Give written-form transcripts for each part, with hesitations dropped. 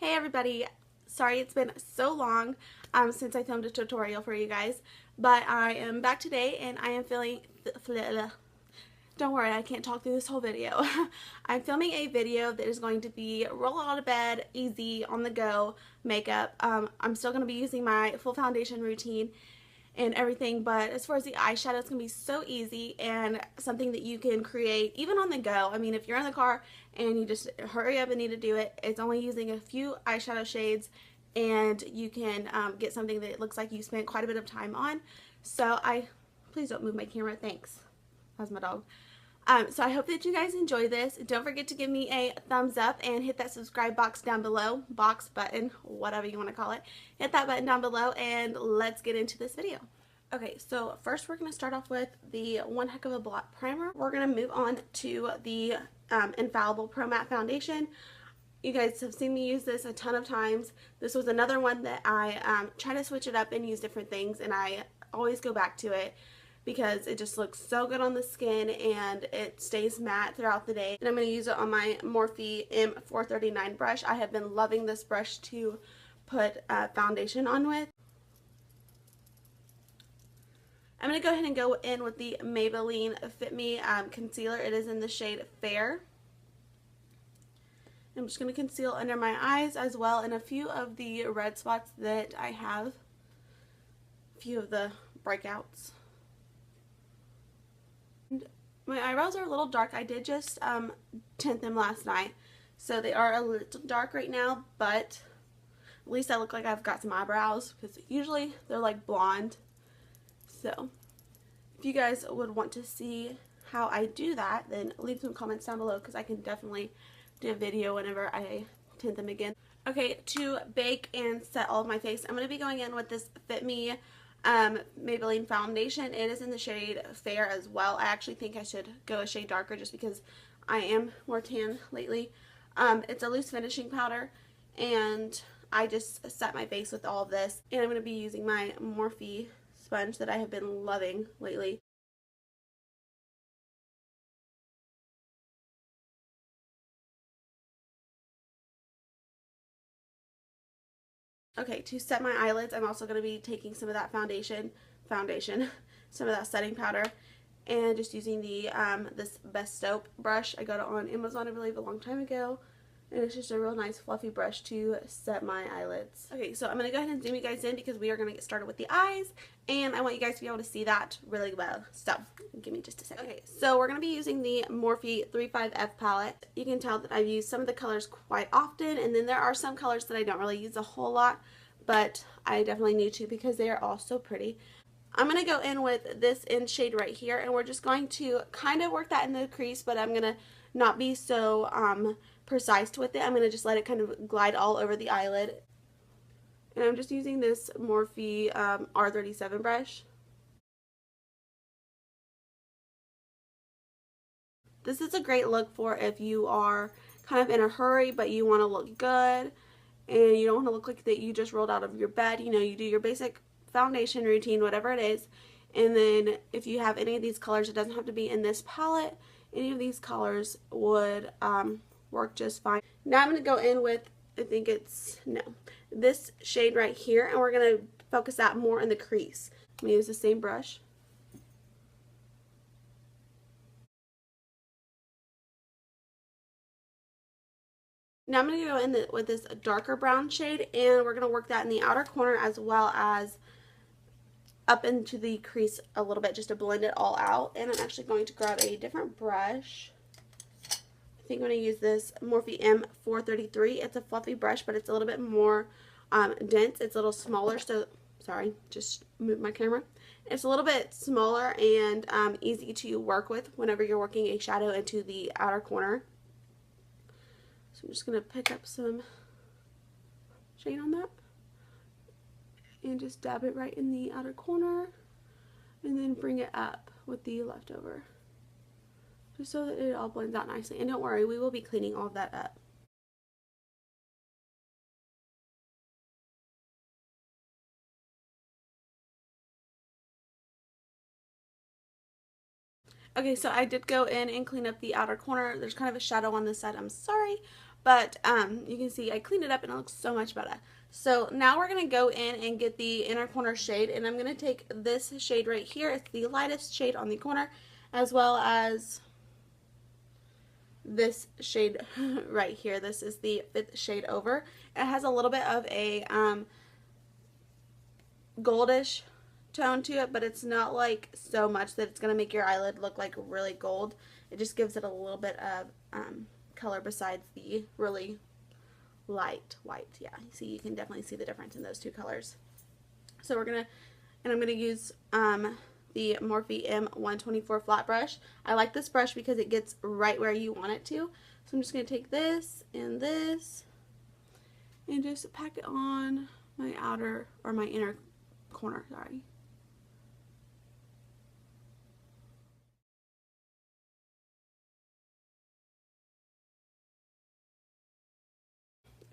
Hey everybody, sorry it's been so long since I filmed a tutorial for you guys, but I am back today and I am feeling, don't worry, I can't talk through this whole video. I'm filming a video that is going to be roll out of bed, easy, on the go makeup. I'm still going to be using my full foundation routine and everything, but as far as the eyeshadow, it's going to be so easy and something that you can create even on the go. I mean, if you're in the car and you just hurry up and need to do it, it's only using a few eyeshadow shades and you can get something that looks like you spent quite a bit of time on. So please don't move my camera, thanks. That's my dog. So I hope that you guys enjoy this. Don't forget to give me a thumbs up and hit that subscribe box down below, box, button, whatever you want to call it. Hit that button down below and let's get into this video. Okay, so first we're going to start off with the One Heck of a Blot Primer. We're going to move on to the Infallible Pro Matte Foundation. You guys have seen me use this a ton of times. This was another one that I try to switch it up and use different things, and I always go back to it because it just looks so good on the skin and it stays matte throughout the day. And I'm going to use it on my Morphe M439 brush. I have been loving this brush to put foundation on with. I'm going to go ahead and go in with the Maybelline Fit Me concealer. It is in the shade Fair. I'm just going to conceal under my eyes as well and a few of the red spots that I have. A few of the breakouts. And my eyebrows are a little dark. I did just tint them last night, so they are a little dark right now, but at least I look like I've got some eyebrows because usually they're like blonde. So if you guys would want to see how I do that, then leave some comments down below because I can definitely do a video whenever I tint them again. Okay, to bake and set all of my face, I'm going to be going in with this Fit Me Maybelline Foundation. It is in the shade Fair as well. I actually think I should go a shade darker just because I am more tan lately. It's a loose finishing powder, and I just set my face with all of this. And I'm going to be using my Morphe sponge that I have been loving lately. Okay, to set my eyelids, I'm also going to be taking some of that foundation, some of that setting powder, and just using the this Best Soap brush. I got it on Amazon, I believe, a long time ago, and it's just a real nice fluffy brush to set my eyelids. Okay, so I'm going to go ahead and zoom you guys in because we are going to get started with the eyes, and I want you guys to be able to see that really well. So, give me just a second. Okay, so we're going to be using the Morphe 35F palette. You can tell that I've used some of the colors quite often, and then there are some colors that I don't really use a whole lot, but I definitely need to because they are all so pretty. I'm going to go in with this in shade right here, and we're just going to kind of work that in the crease, but I'm going to not be so precise with it. I'm going to just let it kind of glide all over the eyelid. And I'm just using this Morphe R37 brush. This is a great look for if you are kind of in a hurry but you want to look good and you don't want to look like that you just rolled out of your bed. You know, you do your basic foundation routine, whatever it is, and then if you have any of these colors, it doesn't have to be in this palette, any of these colors would work just fine. Now I'm going to go in with, I think it's, no, this shade right here, and we're going to focus that more in the crease. I'm going to use the same brush. Now I'm going to go in with this darker brown shade, and we're going to work that in the outer corner as well as up into the crease a little bit just to blend it all out. And I'm actually going to grab a different brush. I think I'm going to use this Morphe M433. It's a fluffy brush, but it's a little bit more dense. It's a little smaller, so, sorry, just moved my camera. It's a little bit smaller and easy to work with whenever you're working a shadow into the outer corner. So I'm just going to pick up some shade on that and just dab it right in the outer corner and then bring it up with the leftover just so that it all blends out nicely. And don't worry, we will be cleaning all of that up. Okay, so I did go in and clean up the outer corner. There's kind of a shadow on this side, I'm sorry, But you can see I cleaned it up and it looks so much better. So now we're going to go in and get the inner corner shade, and I'm going to take this shade right here. It's the lightest shade on the corner, as well as this shade right here. This is the 5th shade over. It has a little bit of a goldish tone to it, but it's not like so much that it's going to make your eyelid look like really gold. It just gives it a little bit of color besides the really light white. Yeah, see, you can definitely see the difference in those two colors. So I'm gonna use the Morphe M124 flat brush. I like this brush because it gets right where you want it to. So I'm just gonna take this and just pack it on my outer, or my inner corner, sorry.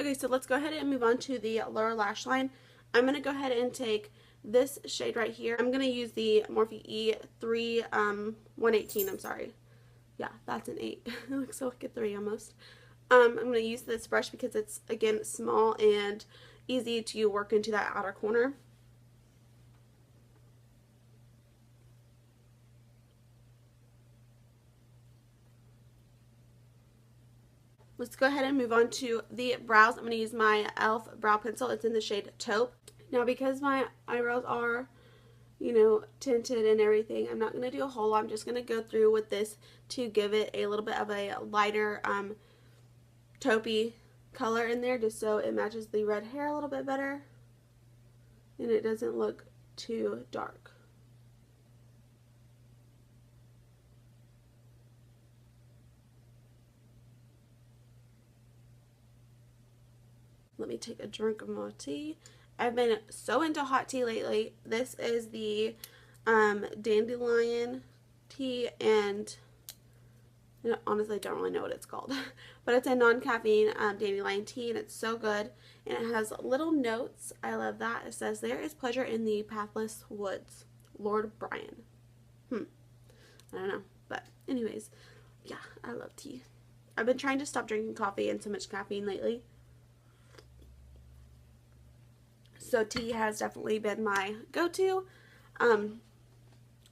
Okay, so let's go ahead and move on to the lower lash line. I'm going to go ahead and take this shade right here. I'm going to use the Morphe E3 118, I'm sorry. Yeah, that's an 8. It looks like a 3 almost. I'm going to use this brush because it's, again, small and easy to work into that outer corner. Let's go ahead and move on to the brows. I'm going to use my e.l.f. brow pencil. It's in the shade Taupe. Now, because my eyebrows are, you know, tinted and everything, I'm not going to do a whole lot. I'm just going to go through with this to give it a little bit of a lighter taupey color in there, just so it matches the red hair a little bit better and it doesn't look too dark. Let me take a drink of my tea. I've been so into hot tea lately. This is the dandelion tea, and honestly I don't really know what it's called. But it's a non-caffeine dandelion tea, and it's so good. And it has little notes. I love that. It says, "There is pleasure in the pathless woods. Lord Byron." I don't know. But anyways, yeah, I love tea. I've been trying to stop drinking coffee and so much caffeine lately. So tea has definitely been my go-to. And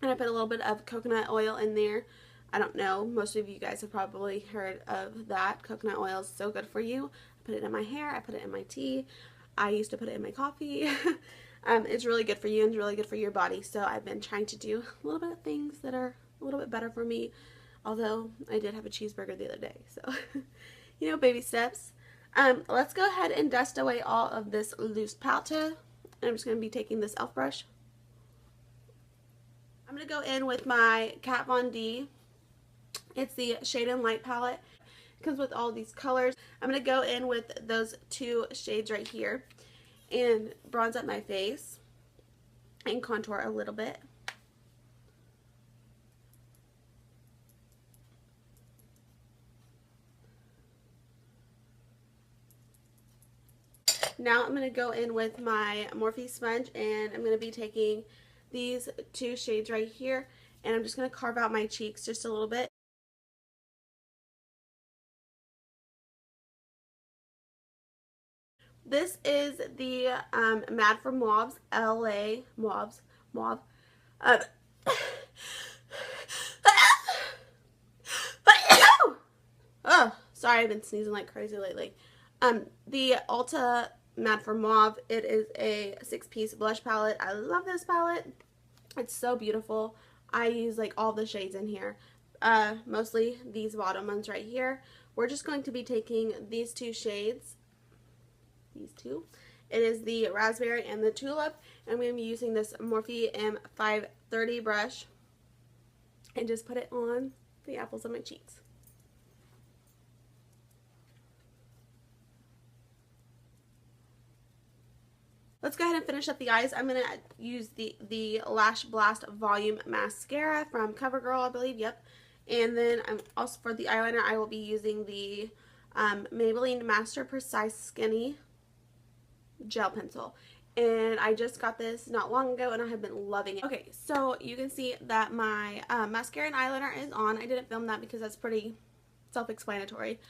I put a little bit of coconut oil in there. I don't know, most of you guys have probably heard of that. Coconut oil is so good for you. I put it in my hair, I put it in my tea. I used to put it in my coffee. It's really good for you and it's really good for your body. So I've been trying to do a little bit of things that are a little bit better for me. Although I did have a cheeseburger the other day. So, you know, baby steps. Let's go ahead and dust away all of this loose powder. I'm just going to be taking this e.l.f. brush. I'm going to go in with my Kat Von D. It's the Shade and Light palette. It comes with all these colors. I'm going to go in with those two shades right here and bronze up my face and contour a little bit. Now I'm going to go in with my Morphe sponge, and I'm going to be taking these two shades right here, and I'm just going to carve out my cheeks just a little bit. This is the Mad for Mauves LA Mauve. Oh, sorry, I've been sneezing like crazy lately. The Ulta Mad for Mauve, it is a 6-piece blush palette. I love this palette. It's so beautiful. I use like all the shades in here. Mostly these bottom ones right here. We're just going to be taking these two shades. These two. It is the Raspberry and the Tulip. And I'm going to be using this Morphe M530 brush and just put it on the apples of my cheeks. Let's go ahead and finish up the eyes. I'm going to use the Lash Blast Volume Mascara from CoverGirl, I believe. Yep. And then also for the eyeliner, I will be using the Maybelline Master Precise Skinny Gel Pencil. And I just got this not long ago, and I have been loving it. Okay, so you can see that my mascara and eyeliner is on. I didn't film that because that's pretty self-explanatory.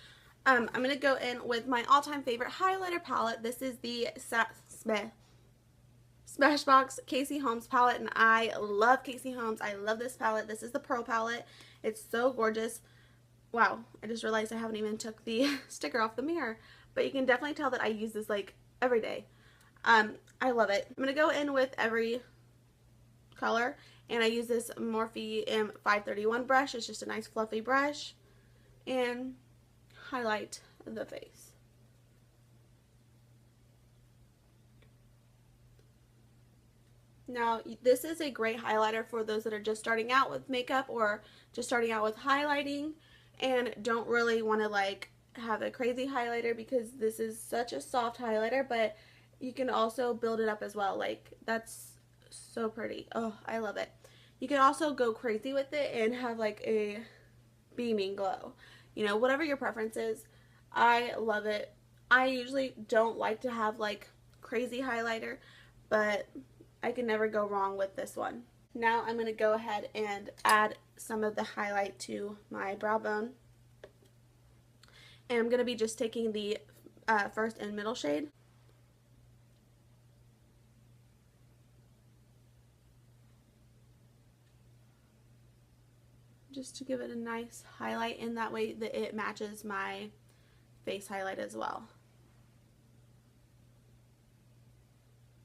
I'm going to go in with my all-time favorite highlighter palette. This is the Smashbox Casey Holmes palette, and I love Casey Holmes. I love this palette. This is the Pro palette. It's so gorgeous. Wow, I just realized I haven't even took the sticker off the mirror, but you can definitely tell that I use this like every day. I love it. I'm going to go in with every color, and I use this Morphe M531 brush. It's just a nice fluffy brush, and highlight the face. Now, this is a great highlighter for those that are just starting out with makeup or just starting out with highlighting and don't really want to like have a crazy highlighter, because this is such a soft highlighter, but you can also build it up as well. Like, that's so pretty. Oh, I love it. You can also go crazy with it and have like a beaming glow. You know, whatever your preference is. I love it. I usually don't like to have like crazy highlighter, but I can never go wrong with this one. Now I'm going to go ahead and add some of the highlight to my brow bone. And I'm going to be just taking the first and middle shade. Just to give it a nice highlight, and that way that it matches my face highlight as well.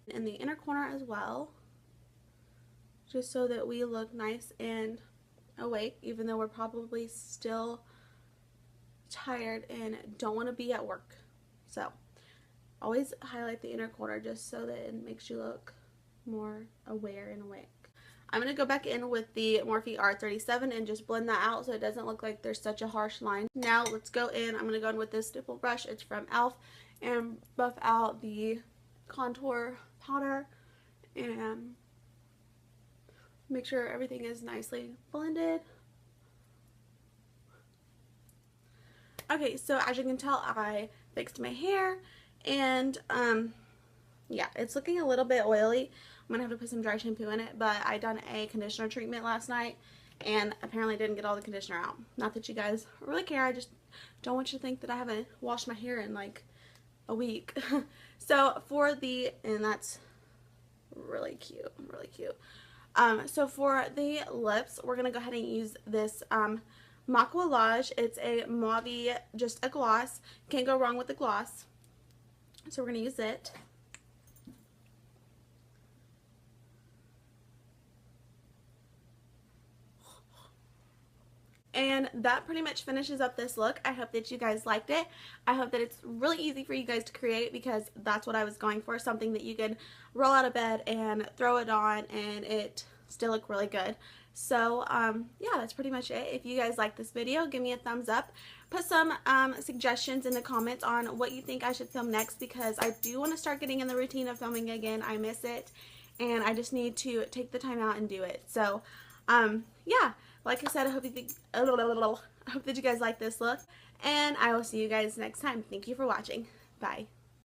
In the inner corner as well, just so that we look nice and awake, even though we're probably still tired and don't want to be at work. So always highlight the inner corner just so that it makes you look more aware and awake. I'm going to go back in with the Morphe R37 and just blend that out so it doesn't look like there's such a harsh line. Now let's go in. I'm going to go in with this stipple brush. It's from e.l.f. and buff out the contour powder and make sure everything is nicely blended. Okay, so as you can tell, I fixed my hair, and yeah, it's looking a little bit oily. I'm gonna have to put some dry shampoo in it, but I done a conditioner treatment last night and apparently didn't get all the conditioner out. Not that you guys really care, I just don't want you to think that I haven't washed my hair in like a week. So for the, and that's really cute, really cute. So for the lips, we're gonna go ahead and use this Macqua Lash. It's a mauve, just a gloss. Can't go wrong with the gloss. So we're gonna use it. And that pretty much finishes up this look. I hope that you guys liked it. I hope that it's really easy for you guys to create, because that's what I was going for. Something that you could roll out of bed and throw it on and it still look really good. So yeah, that's pretty much it. If you guys like this video, give me a thumbs up. Put some suggestions in the comments on what you think I should film next, because I do want to start getting in the routine of filming again. I miss it and I just need to take the time out and do it. So yeah. Like I said, I hope that you guys like this look, and I will see you guys next time. Thank you for watching. Bye.